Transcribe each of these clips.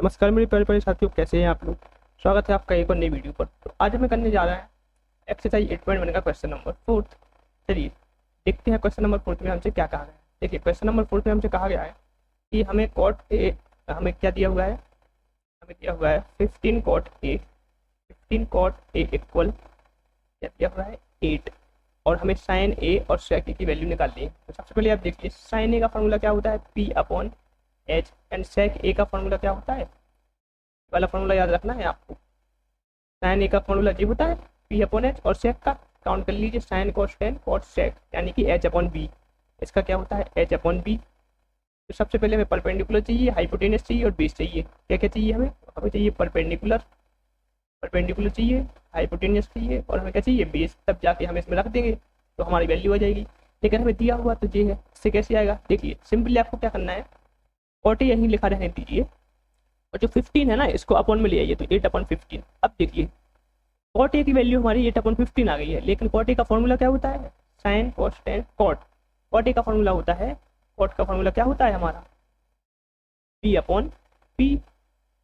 नमस्कार मेरे प्यारे प्यारे साथियों, कैसे हैं आप लोग। स्वागत है आपका एक और नई वीडियो पर। तो आज हमें करने जा रहा है एक्सरसाइज 8.1 का क्वेश्चन नंबर 4। चलिए देखते हैं क्वेश्चन नंबर 4 में हमसे क्या कहा गया है। देखिए क्वेश्चन नंबर 4 में हमसे कहा गया है कि हमें कॉट ए, हमें क्या दिया हुआ है, हमें दिया हुआ है 15 cot A, 15 cot A equal क्या दिया हुआ है 8, और हमें साइन ए और सेक ए की वैल्यू निकालनी है। तो सबसे पहले आप देखिए साइन ए का फॉर्मूला क्या होता है, पी अपॉन एच, एंड सेक ए का फॉर्मूला क्या होता है, वाला फॉर्मूला याद रखना है आपको। साइन ए का फॉर्मूला जी होता है पी अपॉन एच, और सेक का काउंट कर लीजिए sine cos tan cos sec, यानी कि एच अपॉन बी। इसका क्या होता है एच अपॉन बी। तो सबसे पहले हमें परपेंडिकुलर चाहिए, हाइपोटेनस चाहिए और बेस चाहिए। क्या क्या चाहिए हमें, हमें चाहिए परपेंडिकुलर, परपेंडिकुलर चाहिए, हाइपोटेनस चाहिए और हमें क्या चाहिए बेस। तब जाके हम इसमें रख देंगे तो हमारी वैल्यू आ जाएगी। लेकिन हमें दिया हुआ तो ये है, इससे कैसे आएगा। देखिए सिंपली आपको क्या करना है, 40 यहीं लिखा रहने दीजिए और जो 15 है ना इसको अपॉन में ले आइए, तो 8/15। अब देखिए कॉट ए की वैल्यू हमारी 8/15 आ गई है, लेकिन कॉट ए का फॉर्मूला क्या होता है sine cos tan cot. Cot A का फॉर्मूला होता है, कॉट का फॉर्मूला क्या होता है हमारा पी अपॉन पी।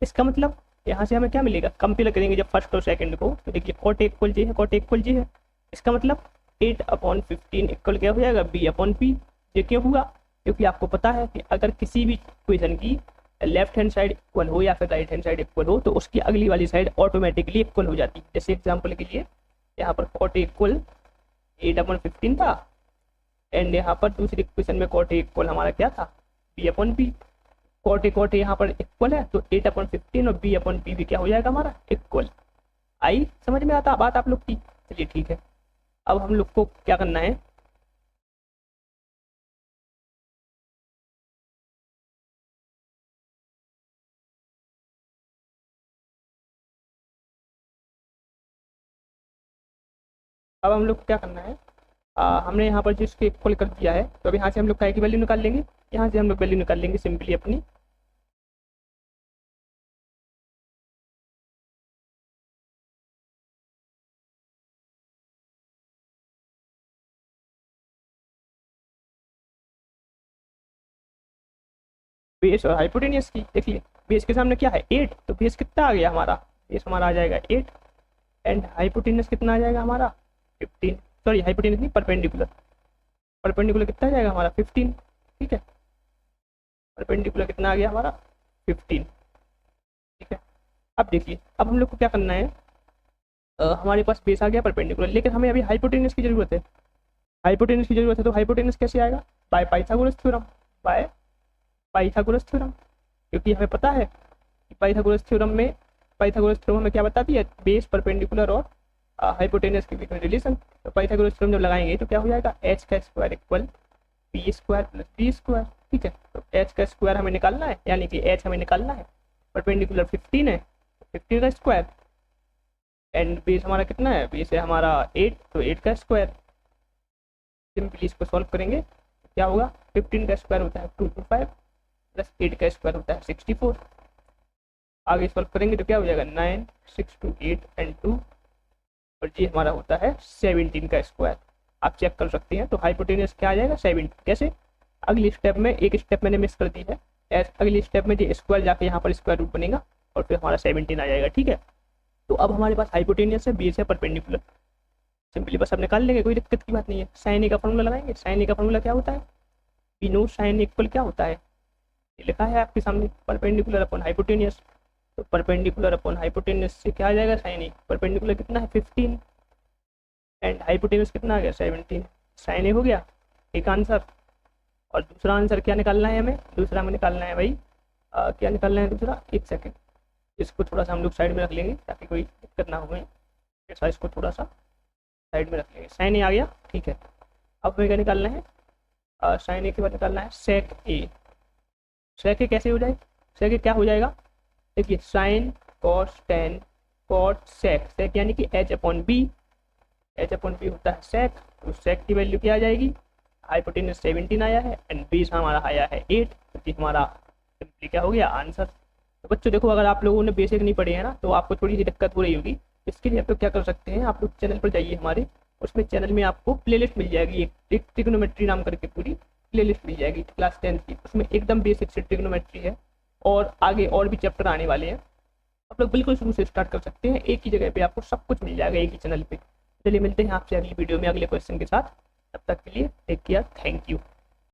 इसका मतलब यहाँ से हमें क्या मिलेगा, कंपेयर करेंगे जब फर्स्ट और सेकंड को, तो देखिए कॉट ए इक्वल जे है, कॉट ए इक्वल जे है। इसका मतलब 8/15 इक्वल क्या हो जाएगा बी अपॉन पी। ये क्यों हुआ, क्योंकि आपको पता है कि अगर किसी भी इक्वेशन की लेफ्ट हैंड साइड इक्वल हो या फिर राइट हैंड साइड इक्वल हो तो उसकी अगली वाली साइड ऑटोमेटिकली इक्वल हो जाती है। जैसे एग्जांपल के लिए यहाँ पर कॉट इक्वल 8/15 था, एंड यहाँ पर दूसरी इक्वेशन में कॉट इक्वल हमारा क्या था बी अपॉन पी। कॉट यहाँ पर इक्वल है तो 8/15 और बी अपॉन पी भी क्या हो जाएगा हमारा इक्वल। आई समझ में आता बात आप लोग की। चलिए ठीक है, अब हम लोग को क्या करना है, अब हम लोग को क्या करना है, हमने यहाँ पर जिसके इक्वल कर दिया है तो अब यहाँ से हम लोग काय की वैल्यू निकाल लेंगे, यहाँ से हम लोग वैल्यू निकाल लेंगे सिंपली अपनी। बेस और हाइपोटेनियस की देखिए, बेस के सामने क्या है 8, तो बेस कितना आ गया हमारा, बेस हमारा आ जाएगा 8, एंड हाइपोटेनियस कितना आ जाएगा हमारा 15। सॉरी हाइपोटेनियस नहीं, परपेंडिकुलर, परपेंडिकुलर कितना आ जाएगा हमारा 15। ठीक है, परपेंडिकुलर कितना आ गया हमारा 15। ठीक है, अब देखिए अब हम लोग को क्या करना है, हमारे पास बेस आ गया परपेंडिकुलर, लेकिन हमें अभी हाइपोटेनियस की जरूरत है। हाइपोटेनियस की जरूरत है तो हाइपोटेनियस कैसे आएगा, by Pythagoras theorem, by Pythagoras theorem. क्योंकि हमें पता है कि पाइथागोरस थ्योरम हमें क्या बताती है, बेस परपेंडिकुलर और हाइपोटेनियस के बीच में रिलेशन। तो पाइथागोरस थ्योरम जब लगाएंगे तो क्या हो जाएगा एच का square equal P square plus B square. ठीक है, तो एच का स्क्वायर हमें निकालना है, यानी कि एच हमें निकालना है, परपेंडिकुलर 15 है, 15 का स्क्वायर, एंड बेस हमारा कितना है, बेस है हमारा 8, तो 8 का स्क्वायर। सिंपली इसको सॉल्व करेंगे तो क्या होगा, 15 का स्क्वायर होता है 225 प्लस 8 का स्क्वायर होता है 64। आगे सॉल्व करेंगे तो क्या हो जाएगा 9, 6 2 8 एंड 2, और ये हमारा होता है 17 का स्क्वायर। आप चेक कर सकते हैं। तो हाइपोटेनियस क्या आ जाएगा 17। कैसे, अगली स्टेप में एक स्टेप मैंने मिस कर दी है, अगली स्टेप में ये स्क्वायर जाके यहाँ पर स्क्वायर रूट बनेगा और फिर हमारा 17 आ जाएगा। ठीक है, तो अब हमारे पास हाइपोटेनियस है, बेस है परपेंडिकुलर, सिंपली बस अब निकाल लेंगे, कोई दिक्कत की बात नहीं है। साइन ए का फॉर्मूला लगाएंगे, साइन ए का फॉर्मूला क्या होता है, वी नो साइन इक्वल क्या होता है, ये लिखा है आपके सामने परपेंडिकुलर अपॉन हाइपोटेनियस। तो परपेंडिकुलर अपॉन हाइपोटेनियस से क्या आ जाएगा साइन ए, परपेंडिकुलर कितना है 15 एंड हाइपोटेनियस कितना आ गया 17। साइन ए हो गया एक आंसर, और दूसरा आंसर क्या निकालना है हमें, दूसरा हमें निकालना है भाई क्या निकालना है दूसरा, एक सेकेंड, इसको थोड़ा सा हम लोग साइड में रख लेंगे ताकि कोई दिक्कत ना हो गई। ऐसा इसको थोड़ा सा साइड में रख लेंगे, साइन ए आ गया। ठीक है, अब हमें क्या निकालना है, साइन ए के बाद निकालना है सेक ए। सेक ए कैसे हो जाए, सेक ए क्या हो जाएगा, देखिए sine cos tan cot sec, sec यानी कि H upon B, H upon B होता है सेक, तो सेक की वैल्यू क्या आ जाएगी, हाइपोटेनस 17 आया है एंड बेस हमारा आया है 8, तो हमारा सिंपली क्या हो गया आंसर। तो बच्चों देखो, अगर आप लोगों ने बेसिक नहीं पढ़े हैं ना तो आपको थोड़ी सी दिक्कत हो रही होगी। इसके लिए आप लोग क्या कर सकते हैं, आप लोग चैनल पर जाइए हमारे, उसमें चैनल में आपको प्लेलिस्ट मिल जाएगी, एक ट्रिग्नोमेट्री नाम करके पूरी प्लेलिस्ट मिल जाएगी क्लास 10 की, उसमें एकदम बेसिक से ट्रिग्नोमेट्री है, और आगे और भी चैप्टर आने वाले हैं, आप लोग बिल्कुल शुरू से स्टार्ट कर सकते हैं। एक ही जगह पे आपको सब कुछ मिल जाएगा, एक ही चैनल पे। चलिए मिलते हैं आपसे अगली वीडियो में अगले क्वेश्चन के साथ। तब तक के लिए टेक केयर, थैंक यू।